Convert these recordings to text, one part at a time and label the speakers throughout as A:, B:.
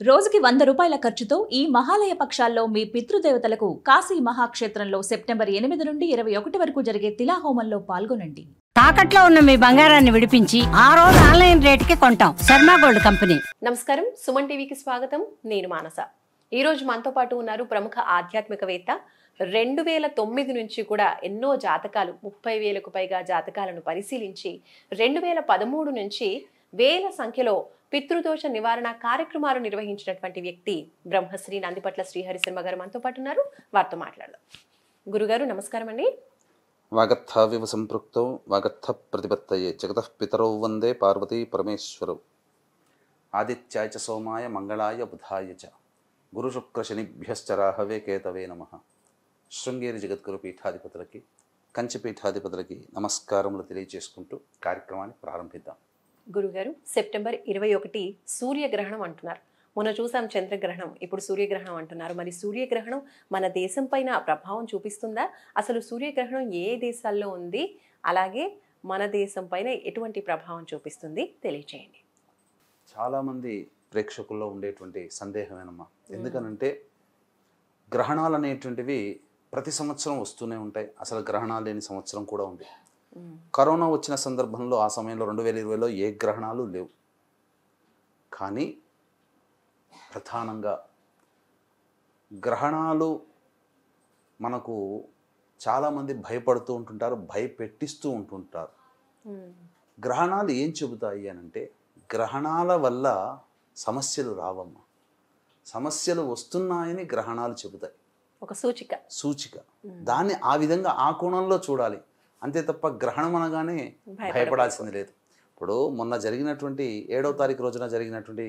A: రోజుకి 100 రూపాయల ఖర్చుతో ఈ మహాలయ పక్షాల్లో మీ పితృదేవతలకు కాశీ మహాక్షేత్రంలో సెప్టెంబర్ 8 నుండి 21 వరకు జరిగే తిలాహోమంలో పాల్గొనండి.
B: తాకట్లో ఉన్న మీ బంగారాన్ని విడిపించి ఆ రోజు ఆన్లైన్ రేటుకి కొంటాం. Sharma gold company.
C: నమస్కారం, సుమన్ టీవీకి స్వాగతం. నేను మానస. ఈ రోజు మనతో పాటు ఉన్నారు ప్రముఖ ఆధ్యాత్మికవేత్త. 2009 నుంచి కూడా ఎన్నో జాతకాలు, 30,000కు పైగా జాతకాలను పరిశీలించి 2013 నుంచి వేల సంఖ్యలో పితృదోష నివారణ కార్యక్రమాలు నిర్వహించినటువంటి వ్యక్తి బ్రహ్మశ్రీ నందిపట్ల శ్రీహరి శర్మ గారు మనతో పాటు ఉన్నారు. వారితో మాట్లాడదాం. గురుగారు నమస్కారం అండి.
D: వాగర్థావివ సంపృక్తౌ వాగర్థ ప్రతిపత్తయే జగతః పితరౌ వందే పార్వతీ పరమేశ్వరౌ ఆదిత్యాయ చ సోమాయ మంగళాయ బుధాయ చ గురు శుక్ర శనిభ్యశ్చ రాహవే కేతవే నమః. శృంగేరి జగద్గురు పీఠాధిపతులకి, కంచి పీఠాధిపతులకి నమస్కారములు తెలియజేసుకుంటూ కార్యక్రమాన్ని ప్రారంభిద్దాం.
C: గురుగారు, సెప్టెంబర్ 21 సూర్యగ్రహణం అంటున్నారు. మొన్న చూసాం చంద్రగ్రహణం, ఇప్పుడు సూర్యగ్రహణం అంటున్నారు. మరి సూర్యగ్రహణం మన దేశం పైన ప్రభావం చూపిస్తుందా? అసలు సూర్యగ్రహణం ఏ దేశాల్లో ఉంది, అలాగే మన దేశం పైన ఎటువంటి ప్రభావం చూపిస్తుంది తెలియచేయండి.
D: చాలామంది ప్రేక్షకుల్లో ఉండేటువంటి సందేహమేనమ్మా. ఎందుకనంటే గ్రహణాలు అనేటువంటివి ప్రతి సంవత్సరం వస్తూనే ఉంటాయి. అసలు గ్రహణాలు లేని సంవత్సరం కూడా ఉంది. కరోనా వచ్చిన సందర్భంలో ఆ సమయంలో 2020లో ఏ గ్రహణాలు లేవు. కానీ ప్రధానంగా గ్రహణాలు మనకు చాలామంది భయపడుతూ ఉంటుంటారు, భయపెట్టిస్తూ ఉంటుంటారు. గ్రహణాలు ఏం చెబుతాయి అనంటే, గ్రహణాల వల్ల సమస్యలు రావమ్మా. సమస్యలు వస్తున్నాయని గ్రహణాలు చెబుతాయి. ఒక సూచిక. దాన్ని ఆ విధంగా ఆ కోణంలో చూడాలి. అంతే తప్ప గ్రహణం అనగానే భయపడాల్సింది లేదు. ఇప్పుడు మొన్న జరిగినటువంటి 7వ తారీఖు రోజున జరిగినటువంటి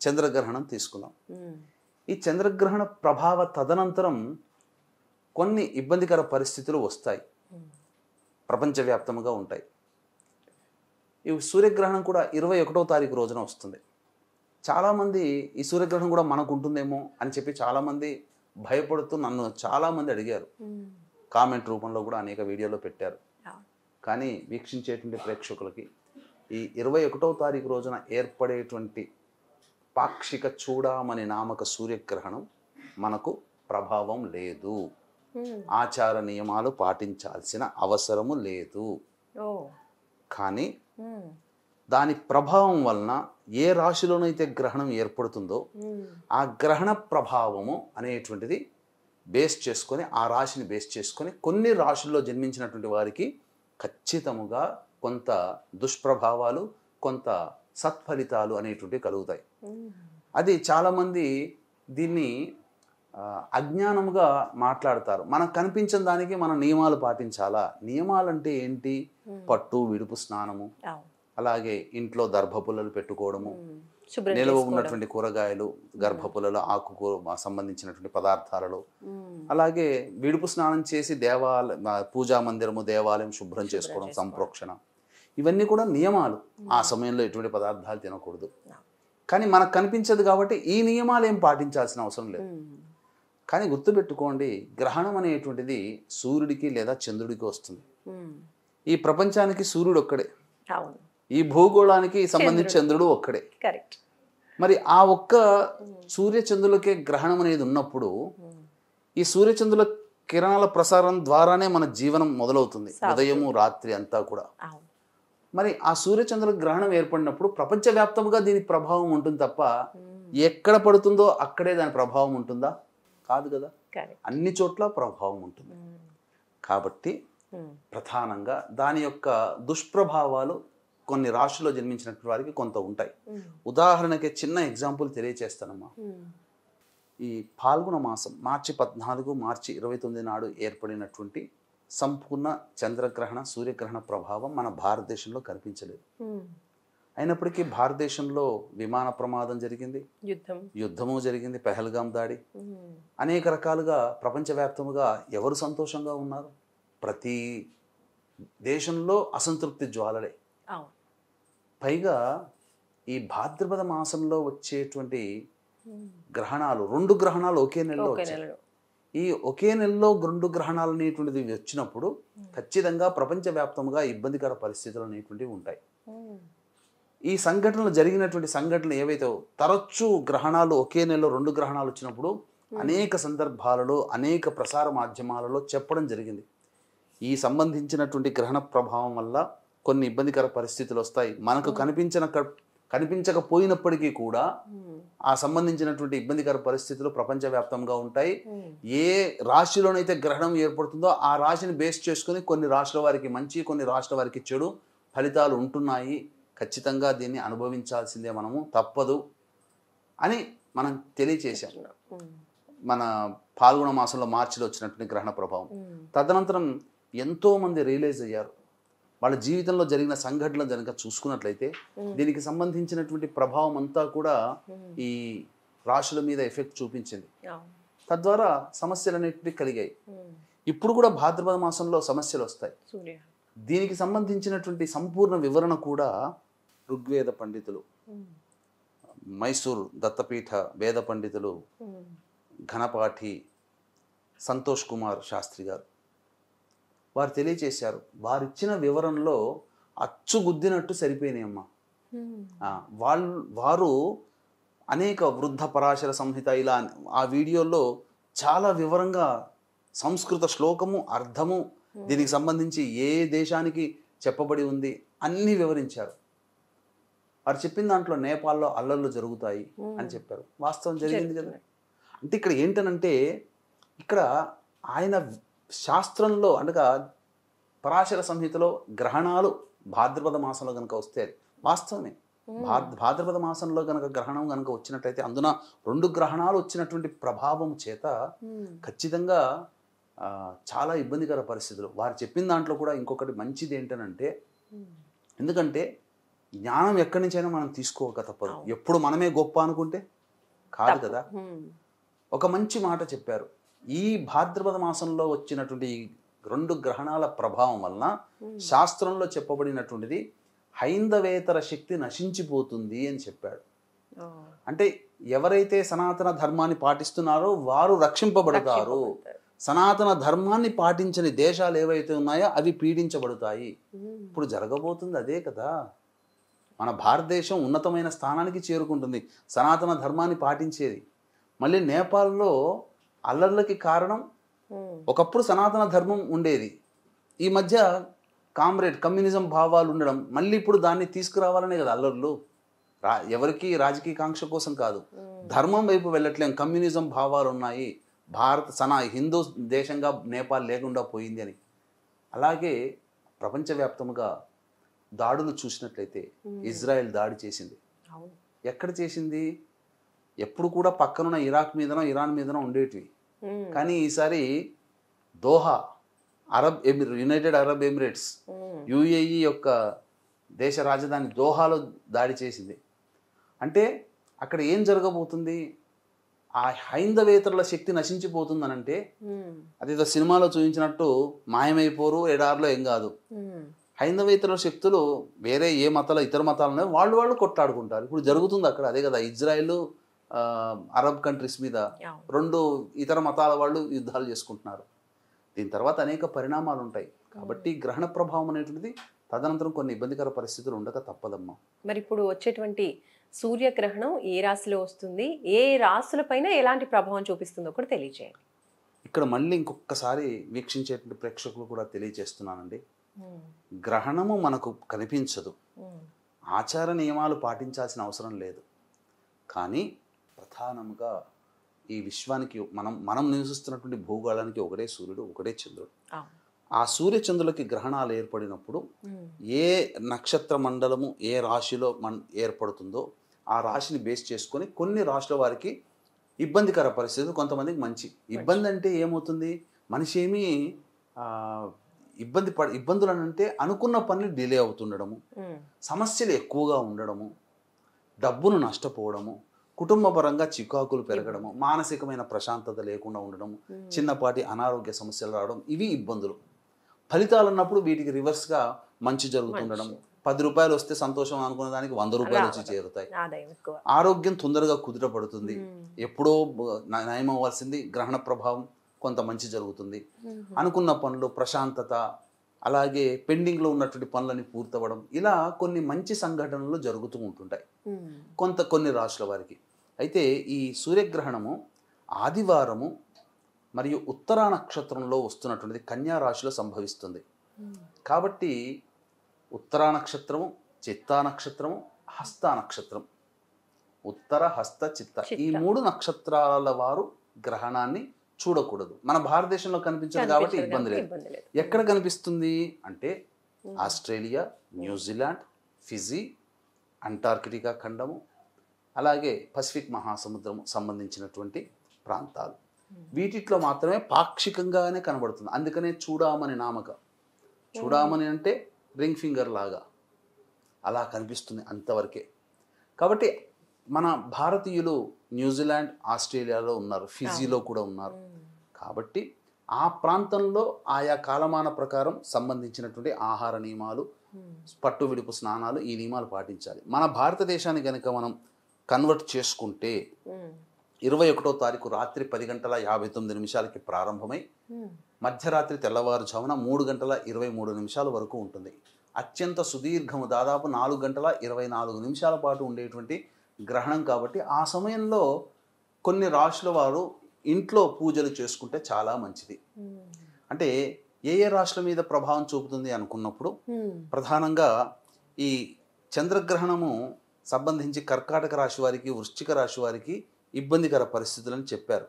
D: చంద్రగ్రహణం తీసుకుందాం. ఈ చంద్రగ్రహణ ప్రభావ తదనంతరం కొన్ని ఇబ్బందికర పరిస్థితులు వస్తాయి, ప్రపంచవ్యాప్తంగా ఉంటాయి. ఈ సూర్యగ్రహణం కూడా 21వ తారీఖు రోజున వస్తుంది. చాలామంది ఈ సూర్యగ్రహణం కూడా మనకు ఉంటుందేమో అని చెప్పి చాలామంది భయపడుతూ నన్ను చాలామంది అడిగారు. కామెంట్ రూపంలో కూడా అనేక వీడియోలో పెట్టారు. కానీ వీక్షించేటువంటి ప్రేక్షకులకి ఈ 21వ తారీఖు రోజున ఏర్పడేటువంటి పాక్షిక చూడామణి నామక సూర్యగ్రహణం మనకు ప్రభావం లేదు. ఆచార నియమాలు పాటించాల్సిన అవసరము లేదు. కానీ దాని ప్రభావం వలన ఏ రాశిలోనైతే గ్రహణం ఏర్పడుతుందో ఆ గ్రహణ ప్రభావము అనేటువంటిది బేస్ చేసుకొని, ఆ రాశిని బేస్ చేసుకొని కొన్ని రాశుల్లో జన్మించినటువంటి వారికి ఖచ్చితముగా కొంత దుష్ప్రభావాలు, కొంత సత్ఫలితాలు అనేటువంటివి కలుగుతాయి. అది చాలామంది దీన్ని అజ్ఞానముగా మాట్లాడతారు. మనకు కనిపించిన దానికి మన నియమాలు పాటించాలా? నియమాలంటే ఏంటి? పట్టు విడుపు స్నానము, అలాగే ఇంట్లో దర్భపుల్లలు పెట్టుకోవడము, నిల్వ ఉన్నటువంటి కూరగాయలు, గర్భపుల్లలు, ఆకుకూర సంబంధించినటువంటి పదార్థాలలో, అలాగే విడుపు స్నానం చేసి పూజా మందిరము, దేవాలయం శుభ్రం చేసుకోవడం, సంప్రోక్షణ, ఇవన్నీ కూడా నియమాలు. ఆ సమయంలో ఎటువంటి పదార్థాలు తినకూడదు. కానీ మనకు కనిపించదు కాబట్టి ఈ నియమాలు ఏం పాటించాల్సిన అవసరం లేదు. కానీ గుర్తుపెట్టుకోండి, గ్రహణం అనేటువంటిది సూర్యుడికి లేదా చంద్రుడికి వస్తుంది. ఈ ప్రపంచానికి సూర్యుడు ఒక్కడే, ఈ భూగోళానికి సంబంధించి చంద్రుడు ఒక్కడే. మరి ఆ ఒక్క సూర్యచంద్రులకే గ్రహణం అనేది ఉన్నప్పుడు ఈ సూర్యచంద్రుల కిరణాల ప్రసారం ద్వారానే మన జీవనం మొదలవుతుంది, ఉదయము రాత్రి అంతా కూడా. మరి ఆ సూర్యచంద్రుల గ్రహణం ఏర్పడినప్పుడు ప్రపంచవ్యాప్తంగా దీని ప్రభావం ఉంటుంది తప్ప ఎక్కడ పడుతుందో అక్కడే దాని ప్రభావం ఉంటుందా? కాదు కదా. అన్ని చోట్ల ప్రభావం ఉంటుంది. కాబట్టి ప్రధానంగా దాని యొక్క దుష్ప్రభావాలు కొన్ని రాశుల్లో జన్మించినటువంటి వారికి కొంత ఉంటాయి. ఉదాహరణకి చిన్న ఎగ్జాంపుల్ తెలియచేస్తానమ్మా. ఈ ఫాల్గుణ మాసం మార్చి 14, మార్చి 29 నాడు ఏర్పడినటువంటి సంపూర్ణ చంద్రగ్రహణ, సూర్యగ్రహణ ప్రభావం మన భారతదేశంలో కనిపించలేదు. అయినప్పటికీ భారతదేశంలో విమాన ప్రమాదం జరిగింది, యుద్ధము జరిగింది, పెహల్గాం దాడి, అనేక రకాలుగా ప్రపంచవ్యాప్తముగా ఎవరు సంతోషంగా ఉన్నారు? ప్రతి దేశంలో అసంతృప్తి జ్వాలలే. పైగా ఈ భాద్రపద మాసంలో వచ్చేటువంటి గ్రహణాలు, 2 గ్రహణాలు ఒకే నెలలో వచ్చాయి. ఈ ఒకే నెలలో 2 గ్రహణాలు అనేటువంటిది వచ్చినప్పుడు ఖచ్చితంగా ప్రపంచవ్యాప్తంగా ఇబ్బందికర పరిస్థితులు అనేటువంటివి ఉంటాయి. ఈ సంఘటనలు జరిగినటువంటి సంఘటనలు ఏవైతే తరచూ గ్రహణాలు ఒకే నెలలో 2 గ్రహణాలు వచ్చినప్పుడు అనేక సందర్భాలలో అనేక ప్రసార మాధ్యమాలలో చెప్పడం జరిగింది. ఈ సంబంధించినటువంటి గ్రహణ ప్రభావం వల్ల కొన్ని ఇబ్బందికర పరిస్థితులు వస్తాయి. మనకు కనిపించకపోయినప్పటికీ కూడా ఆ సంబంధించినటువంటి ఇబ్బందికర పరిస్థితులు ప్రపంచవ్యాప్తంగా ఉంటాయి. ఏ రాశిలోనైతే గ్రహణం ఏర్పడుతుందో ఆ రాశిని బేస్ చేసుకుని కొన్ని రాష్ట్రాల వారికి మంచి, కొన్ని రాష్ట్రాల వారికి చెడు ఫలితాలు ఉంటున్నాయి. ఖచ్చితంగా దీన్ని అనుభవించాల్సిందే, మనము తప్పదు అని మనం తెలియచేశాం. మన పాల్గొన మాసంలో మార్చిలో వచ్చినటువంటి గ్రహణ ప్రభావం తదనంతరం ఎంతోమంది రియలైజ్ అయ్యారు. వాళ్ళ జీవితంలో జరిగిన సంఘటనలు కనుక చూసుకున్నట్లయితే దీనికి సంబంధించినటువంటి ప్రభావం అంతా కూడా ఈ రాశుల మీద ఎఫెక్ట్ చూపించింది. తద్వారా సమస్యలు అనేటివి కలిగాయి. ఇప్పుడు కూడా భాద్రపద మాసంలో సమస్యలు వస్తాయి. దీనికి సంబంధించినటువంటి సంపూర్ణ వివరణ కూడా ఋగ్వేద పండితులు, మైసూర్ దత్తపీఠ వేద పండితులు ఘనపాఠి సంతోష్ కుమార్ శాస్త్రి గారు వారు తెలియచేశారు. వారిచ్చిన వివరణలో అచ్చుగుద్దినట్టు సరిపోయినాయమ్మా. వారు అనేక వృద్ధ పరాశర సంహిత ఇలా ఆ వీడియోలో చాలా వివరంగా సంస్కృత శ్లోకము అర్థము దీనికి సంబంధించి ఏ దేశానికి చెప్పబడి ఉంది అన్నీ వివరించారు. వారు చెప్పిన దాంట్లో నేపాల్లో అల్లర్లు జరుగుతాయి అని చెప్పారు. వాస్తవం జరిగింది కదా. అంటే ఇక్కడ ఏంటనంటే ఇక్కడ ఆయన శాస్త్రంలో అనగా పరాశర సంహితలో గ్రహణాలు భాద్రపద మాసంలో కనుక వస్తే వాస్తవమే. భాద్రపద మాసంలో కనుక గ్రహణం కనుక వచ్చినట్లయితే అందున 2 గ్రహణాలు వచ్చినటువంటి ప్రభావం చేత ఖచ్చితంగా చాలా ఇబ్బందికర పరిస్థితులు. వారు చెప్పిన దాంట్లో కూడా ఇంకొకటి మంచిది ఏంటనంటే, ఎందుకంటే జ్ఞానం ఎక్కడి నుంచైనా మనం తీసుకోక తప్పదు. ఎప్పుడు మనమే గొప్ప అనుకుంటే కాదు కదా. ఒక మంచి మాట చెప్పారు. ఈ భాద్రపద మాసంలో వచ్చినటువంటి 2 గ్రహణాల ప్రభావం వలన శాస్త్రంలో చెప్పబడినటువంటిది హైందవేతర శక్తి నశించిపోతుంది అని చెప్పాడు. అంటే ఎవరైతే సనాతన ధర్మాన్ని పాటిస్తున్నారో వారు రక్షింపబడతారు. సనాతన ధర్మాన్ని పాటించని దేశాలు ఏవైతే ఉన్నాయో అవి పీడించబడతాయి. ఇప్పుడు జరగబోతుంది అదే కదా. మన భారతదేశం ఉన్నతమైన స్థానానికి చేరుకుంటుంది సనాతన ధర్మాన్ని పాటించేది. మళ్ళీ నేపాల్లో అల్లర్లకి కారణం ఒకప్పుడు సనాతన ధర్మం ఉండేది, ఈ మధ్య కమ్యూనిజం భావాలు ఉండడం, మళ్ళీ ఇప్పుడు దాన్ని తీసుకురావాలనే కదా అల్లర్లు. ఎవరికి రాజకీయ కాంక్ష కోసం కాదు, ధర్మం వైపు వెళ్ళట్లేం, కమ్యూనిజం భావాలు ఉన్నాయి. హిందూ దేశంగా నేపాల్ లేకుండా పోయింది అని. అలాగే ప్రపంచవ్యాప్తంగా దాడులు చూసినట్లయితే ఇజ్రాయెల్ దాడి చేసింది. ఎక్కడ చేసింది? ఎప్పుడు కూడా పక్కనున్న ఇరాక్ మీదనో ఇరాన్ మీదనో ఉండేటివి. కానీ ఈసారి Doha United Arab Emirates UAE యొక్క దేశ రాజధాని దోహాలో దాడి చేసింది. అంటే అక్కడ ఏం జరగబోతుంది? ఆ హైందవేతరుల శక్తి నశించిపోతుందనంటే అదేదో సినిమాలో చూపించినట్టు మాయమైపోరు, ఎడారిలో ఏం కాదు. హైందవేతరుల శక్తులు వేరే ఏ మతాలు ఇతర మతాలు ఉన్నాయో వాళ్ళు కొట్లాడుకుంటారు. ఇప్పుడు జరుగుతుంది అక్కడ అదే కదా. ఇజ్రాయెల్ అరబ్ కంట్రీస్ మీద 2 ఇతర మతాల వాళ్ళు యుద్ధాలు చేసుకుంటున్నారు. దీని తర్వాత అనేక పరిణామాలు ఉంటాయి. కాబట్టి గ్రహణ ప్రభావం అనేటువంటిది తదనంతరం కొన్ని ఇబ్బందికర పరిస్థితులు ఉండక తప్పదమ్మా.
C: మరి ఇప్పుడు వచ్చేటువంటి సూర్యగ్రహణం ఏ రాశిలో వస్తుంది, ఏ రాశులపైన ఎలాంటి ప్రభావం చూపిస్తుందో కూడా తెలియజేయండి.
D: ఇక్కడ మళ్ళీ ఇంకొకసారి వీక్షించేటువంటి ప్రేక్షకులు కూడా తెలియజేస్తున్నానండి. గ్రహణము మనకు కనిపించదు, ఆచార నియమాలు పాటించాల్సిన అవసరం లేదు. కానీ ప్రధానంగా ఈ విశ్వానికి మనం నివసిస్తున్నటువంటి భూగోళానికి ఒకటే సూర్యుడు, ఒకటే చంద్రుడు. ఆ సూర్యచంద్రులకి గ్రహణాలు ఏర్పడినప్పుడు ఏ నక్షత్ర మండలము ఏ రాశిలో ఏర్పడుతుందో ఆ రాశిని బేస్ చేసుకొని కొన్ని రాశుల వారికి ఇబ్బందికర పరిస్థితులు, కొంతమందికి మంచి. ఇబ్బంది అంటే ఏమవుతుంది? మనిషి ఏమీ ఇబ్బందులు అంటే అనుకున్న పనులు డిలే అవుతుండడము, సమస్యలు ఎక్కువగా ఉండడము, డబ్బును నష్టపోవడము, కుటుంబపరంగా చికాకులు పెరగడము, మానసికమైన ప్రశాంతత లేకుండా ఉండడము, చిన్నపాటి అనారోగ్య సమస్యలు రావడం, ఇవి ఇబ్బందులు. ఫలితాలు అన్నప్పుడు వీటికి రివర్స్గా మంచి జరుగుతుండడం. 10 రూపాయలు వస్తే సంతోషం అనుకున్న దానికి 100 రూపాయలు వచ్చి చేరుతాయి. ఆరోగ్యం తొందరగా కుదుటపడుతుంది. ఎప్పుడో నయం అవ్వాల్సింది గ్రహణ ప్రభావం కొంత మంచి జరుగుతుంది. అనుకున్న పనులు, ప్రశాంతత, అలాగే పెండింగ్లో ఉన్నటువంటి పనులని పూర్తవడం, ఇలా కొన్ని మంచి సంఘటనలు జరుగుతూ ఉంటుంటాయి కొన్ని రాశుల వారికి. అయితే ఈ సూర్యగ్రహణము ఆదివారము మరియు ఉత్తరా నక్షత్రంలో వస్తున్నటువంటిది కన్యా రాశిలో సంభవిస్తుంది. కాబట్టి ఉత్తరా నక్షత్రము, చిత్తా నక్షత్రము, హస్త నక్షత్రం, ఉత్తర హస్త చిత్త, ఈ 3 నక్షత్రాల వారు గ్రహణాన్ని చూడకూడదు. మన భారతదేశంలో కనిపించదు కాబట్టి ఇబ్బంది లేదు. ఎక్కడ కనిపిస్తుంది అంటే ఆస్ట్రేలియా, న్యూజిలాండ్, ఫిజీ, అంటార్కిటికా ఖండము, అలాగే పసిఫిక్ మహాసముద్రము సంబంధించినటువంటి ప్రాంతాలు, వీటిలో మాత్రమే పాక్షికంగానే కనబడుతుంది. అందుకనే చూడామని నామక. చూడామని అంటే రింగ్ ఫింగర్ లాగా అలా కనిపిస్తుంది అంతవరకే. కాబట్టి మన భారతీయులు న్యూజిలాండ్, ఆస్ట్రేలియాలో ఉన్నారు, ఫిజీలో కూడా ఉన్నారు. కాబట్టి ఆ ప్రాంతంలో ఆయా కాలమాన ప్రకారం సంబంధించినటువంటి ఆహార నియమాలు, పట్టు విడుపు స్నానాలు, ఈ నియమాలు పాటించాలి. మన భారతదేశాన్ని కనుక మనం కన్వర్ట్ చేసుకుంటే 21వ తారీఖు రాత్రి 10:59 ప్రారంభమై మధ్యరాత్రి తెల్లవారుజామున 3:23 వరకు ఉంటుంది. అత్యంత సుదీర్ఘము, దాదాపు 4:24 పాటు ఉండేటువంటి గ్రహణం. కాబట్టి ఆ సమయంలో కొన్ని రాశుల వారు ఇంట్లో పూజలు చేసుకుంటే చాలా మంచిది. అంటే ఏ రాశుల మీద ప్రభావం చూపుతుంది అనుకున్నప్పుడు ప్రధానంగా ఈ చంద్రగ్రహణము సంబంధించి కర్కాటక రాశి వారికి, వృశ్చిక రాశి వారికి ఇబ్బందికర పరిస్థితులని చెప్పారు.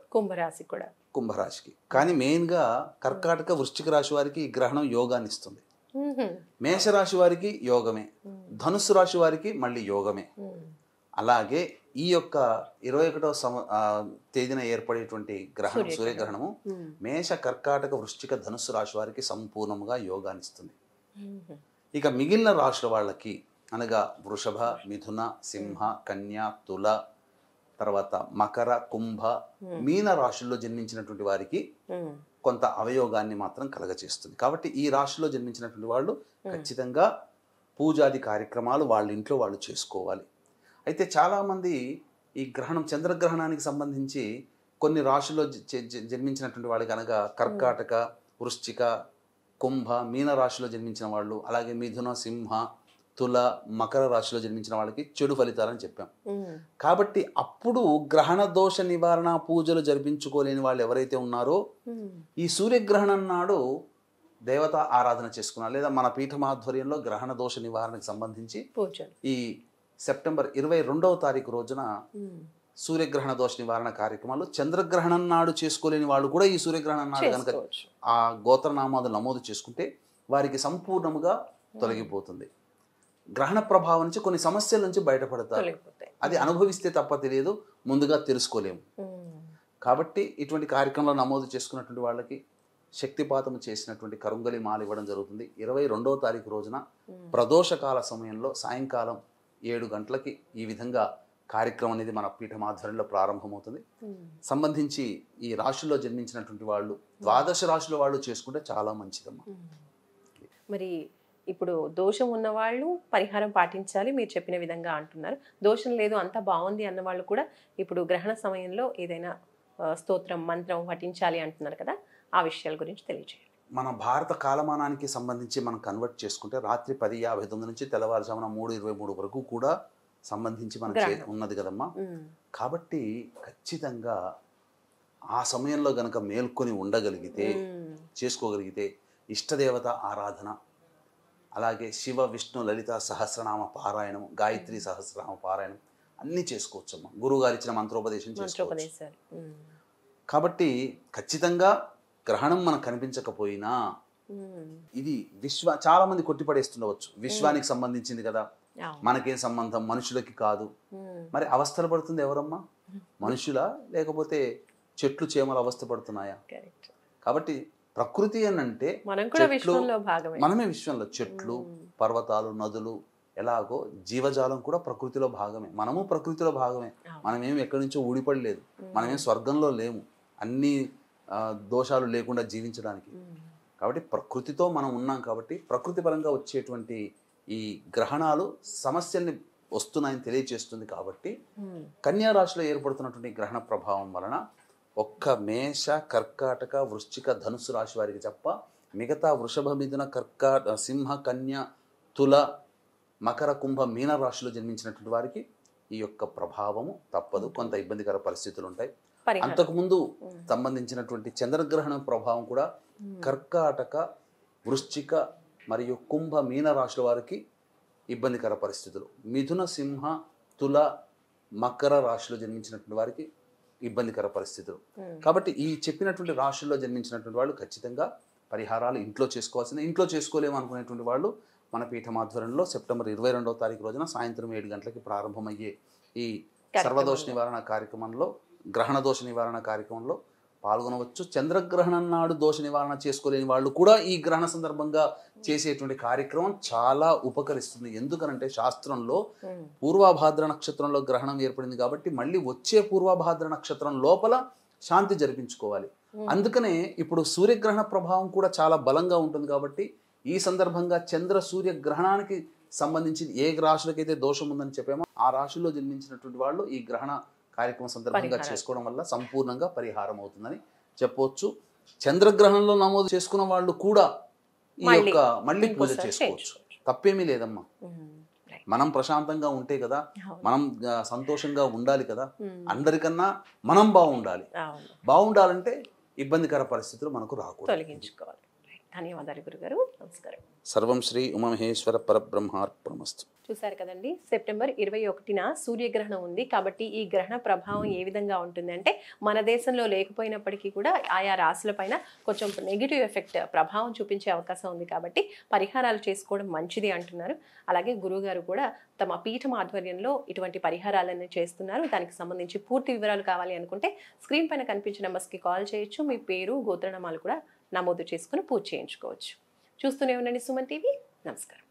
D: కుంభరాశికి. కానీ మెయిన్గా కర్కాటక, వృశ్చిక రాశి వారికి ఈ గ్రహణం యోగాన్ని ఇస్తుంది. మేషరాశి వారికి యోగమే, ధనుస్సు రాశి వారికి మళ్ళీ యోగమే. అలాగే ఈ యొక్క 21వ తేదీన ఏర్పడేటువంటి గ్రహణం, సూర్యగ్రహణము మేష, కర్కాటక, వృశ్చిక, ధనుస్సు రాశి వారికి సంపూర్ణంగా యోగాన్ని ఇస్తుంది. ఇక మిగిలిన రాశుల వాళ్ళకి అనగా వృషభ, మిథున, సింహ, కన్య, తుల, తర్వాత మకర, కుంభ, మీన రాశుల్లో జన్మించినటువంటి వారికి కొంత అవయోగాన్ని మాత్రం కలగచేస్తుంది. కాబట్టి ఈ రాశిలో జన్మించినటువంటి వాళ్ళు ఖచ్చితంగా పూజాది కార్యక్రమాలు వాళ్ళ ఇంట్లో వాళ్ళు చేసుకోవాలి. అయితే చాలామంది ఈ గ్రహణం, చంద్రగ్రహణానికి సంబంధించి కొన్ని రాశుల్లో జన్మించినటువంటి వాళ్ళు కనుక కర్కాటక, వృశ్చిక, కుంభ, మీన రాశిలో జన్మించిన వాళ్ళు, అలాగే మిథున, సింహ, తుల, మకర రాశిలో జన్మించిన వాళ్ళకి చెడు ఫలితాలని చెప్పాం. కాబట్టి అప్పుడు గ్రహణ దోష నివారణ పూజలు జరిపించుకోలేని వాళ్ళు ఎవరైతే ఉన్నారో ఈ సూర్యగ్రహణం నాడు దేవతా ఆరాధన చేసుకున్నారు. లేదా మన పీఠం ఆధ్వర్యంలో గ్రహణ దోష నివారణకు సంబంధించి ఈ సెప్టెంబర్ 22వ తారీఖు రోజున సూర్యగ్రహణ దోష నివారణ కార్యక్రమాలు చంద్రగ్రహణం నాడు చేసుకోలేని వాళ్ళు కూడా ఈ సూర్యగ్రహణం నాడు కనుక ఆ గోత్రనామాలు నమోదు చేసుకుంటే వారికి సంపూర్ణముగా తొలగిపోతుంది. గ్రహణ ప్రభావం నుంచి కొన్ని సమస్యల నుంచి బయటపడతారు. అది అనుభవిస్తే తప్ప తెలియదు, ముందుగా తెలుసుకోలేము. కాబట్టి ఇటువంటి కార్యక్రమంలో నమోదు చేసుకున్నటువంటి వాళ్ళకి శక్తిపాతం చేసినటువంటి కరుంగలి మాల ఇవ్వడం జరుగుతుంది. 22వ తారీఖు రోజున ప్రదోషకాల సమయంలో సాయంకాలం 7 గంటలకి ఈ విధంగా కార్యక్రమం అనేది మన పీఠం ఆధ్వర్యంలో ప్రారంభమవుతుంది. సంబంధించి ఈ రాశుల్లో జన్మించినటువంటి వాళ్ళు, ద్వాదశ రాశుల వాళ్ళు చేసుకుంటే చాలా మంచిదమ్మా.
C: మరి ఇప్పుడు దోషం ఉన్న వాళ్ళు పరిహారం పాటించాలి మీరు చెప్పిన విధంగా అంటున్నారు. దోషం లేదు అంతా బాగుంది అన్న వాళ్ళు కూడా ఇప్పుడు గ్రహణ సమయంలో ఏదైనా స్తోత్రం, మంత్రం పఠించాలి అంటున్నారు కదా, ఆ విషయాల గురించి తెలియజేయాలి.
D: మన భారత కాలమానానికి సంబంధించి మనం కన్వర్ట్ చేసుకుంటే రాత్రి 10:59 నుంచి తెల్లవారుజామున 3:23 వరకు కూడా సంబంధించి మనకి ఉన్నది కదమ్మా. కాబట్టి ఖచ్చితంగా ఆ సమయంలో గనక మేల్కొని ఉండగలిగితే, చేసుకోగలిగితే ఇష్టదేవత ఆరాధన, అలాగే శివ, విష్ణు, లలిత సహస్రనామ పారాయణం, గాయత్రి సహస్రనామ పారాయణం అన్నీ చేసుకోవచ్చమ్మా. గురువుగారు ఇచ్చిన మంత్రోపదేశం చేసుకోవచ్చు. కాబట్టి ఖచ్చితంగా గ్రహణం మనకు కనిపించకపోయినా ఇది చాలా మంది కొట్టిపడేస్తుండవచ్చు, విశ్వానికి సంబంధించింది కదా, మనకేం సంబంధం, మనుషులకి కాదు. మరి అవస్థలు పడుతుంది ఎవరమ్మా? మనుషులా లేకపోతే చెట్లు చేమలు అవస్థ పడుతున్నాయా? కాబట్టి ప్రకృతి అని అంటే మనమే విశ్వంలో, చెట్లు, పర్వతాలు, నదులు ఎలాగో జీవజాలం కూడా ప్రకృతిలో భాగమే. మనము ప్రకృతిలో భాగమే. మనమేమి ఎక్కడి నుంచో ఊడిపడలేదు, మనమేం స్వర్గంలో లేము అన్ని దోషాలు లేకుండా జీవించడానికి. కాబట్టి ప్రకృతితో మనం ఉన్నాం. కాబట్టి ప్రకృతి పరంగా వచ్చేటువంటి ఈ గ్రహణాలు సమస్యల్ని వస్తున్నాయని తెలియజేస్తుంది. కాబట్టి కన్యా రాశిలో ఏర్పడుతున్నటువంటి గ్రహణ ప్రభావం వలన ఒక్క మేష, కర్కాటక, వృశ్చిక, ధనుస్సు రాశి వారికి తప్ప మిగతా వృషభ మిథున సింహ కన్య తుల మకర కుంభ మీన రాశిలో జన్మించినటువంటి వారికి ఈ యొక్క ప్రభావము తప్పదు, కొంత ఇబ్బందికర పరిస్థితులు ఉంటాయి. అంతకుముందు సంబంధించినటువంటి చంద్రగ్రహణం ప్రభావం కూడా కర్కాటక వృశ్చిక మరియు కుంభ మీన రాశుల వారికి ఇబ్బందికర పరిస్థితులు, మిథున సింహ తుల మకర రాశిలో జన్మించినటువంటి వారికి ఇబ్బందికర పరిస్థితులు. కాబట్టి ఈ చెప్పినటువంటి రాశుల్లో జన్మించినటువంటి వాళ్ళు ఖచ్చితంగా పరిహారాలు ఇంట్లో చేసుకోవాల్సిందే. ఇంట్లో చేసుకోలేము అనుకునేటువంటి వాళ్ళు మన పీఠం ఆధ్వర్యంలో సెప్టెంబర్ 22వ తారీఖు రోజున సాయంత్రం 7 గంటలకి ప్రారంభమయ్యే ఈ సర్వదోష నివారణ కార్యక్రమంలో, గ్రహణ దోష నివారణ కార్యక్రమంలో పాల్గొనవచ్చు. చంద్రగ్రహణం నాడు దోష నివారణ చేసుకోలేని వాళ్ళు కూడా ఈ గ్రహణ సందర్భంగా చేసేటువంటి కార్యక్రమం చాలా ఉపకరిస్తుంది. ఎందుకనంటే శాస్త్రంలో పూర్వభాద్ర నక్షత్రంలో గ్రహణం ఏర్పడింది కాబట్టి మళ్ళీ వచ్చే పూర్వభాద్ర నక్షత్రం లోపల శాంతి జరిపించుకోవాలి. అందుకనే ఇప్పుడు సూర్యగ్రహణ ప్రభావం కూడా చాలా బలంగా ఉంటుంది కాబట్టి ఈ సందర్భంగా చంద్ర సూర్య గ్రహణానికి సంబంధించి ఏ రాశులకైతే దోషం ఉందని చెప్పామో ఆ రాశుల్లో జన్మించినటువంటి వాళ్ళు ఈ గ్రహణ కార్యక్రమం సందర్భంగా చేసుకోవడం వల్ల సంపూర్ణంగా పరిహారం అవుతుందని చెప్పవచ్చు. చంద్రగ్రహణంలో నమోదు చేసుకున్న వాళ్ళు కూడా ఈ యొక్క మళ్ళీ పూజ చేసుకోవచ్చు, తప్పేమీ లేదమ్మా. మనం ప్రశాంతంగా ఉంటే కదా, మనం సంతోషంగా ఉండాలి కదా, అందరికన్నా మనం బాగుండాలంటే ఇబ్బందికర పరిస్థితులు మనకు రాకూడదు.
C: తొలగించుకోవాలి. ధన్యవాదాలు గురుగారు, నమస్కారం.
D: సర్వం శ్రీ ఉమామహేశ్వర పరబ్రహ్మార్పణమస్తు.
C: చూశారు కదండి, సెప్టెంబర్ 21న సూర్యగ్రహణం ఉంది కాబట్టి ఈ గ్రహణ ప్రభావం ఏ విధంగా ఉంటుంది అంటే మన దేశంలో లేకపోయినప్పటికీ కూడా ఆయా రాశుల పైన కొంచెం నెగిటివ్ ఎఫెక్ట్ ప్రభావం చూపించే అవకాశం ఉంది కాబట్టి పరిహారాలు చేసుకోవడం మంచిది అంటున్నారు. అలాగే గురువుగారు కూడా తమ పీఠం ఆధ్వర్యంలో ఇటువంటి పరిహారాలన్నీ చేస్తున్నారు. దానికి సంబంధించి పూర్తి వివరాలు కావాలి అనుకుంటే స్క్రీన్ పైన కనిపించిన నెంబర్స్కి కాల్ చేయొచ్చు. మీ పేరు గోత్రనామాలు కూడా నమోదు చేసుకుని పూజ చేయించుకోవచ్చు. చూస్తూనే ఉండండి సుమన్ టీవీ. నమస్కారం.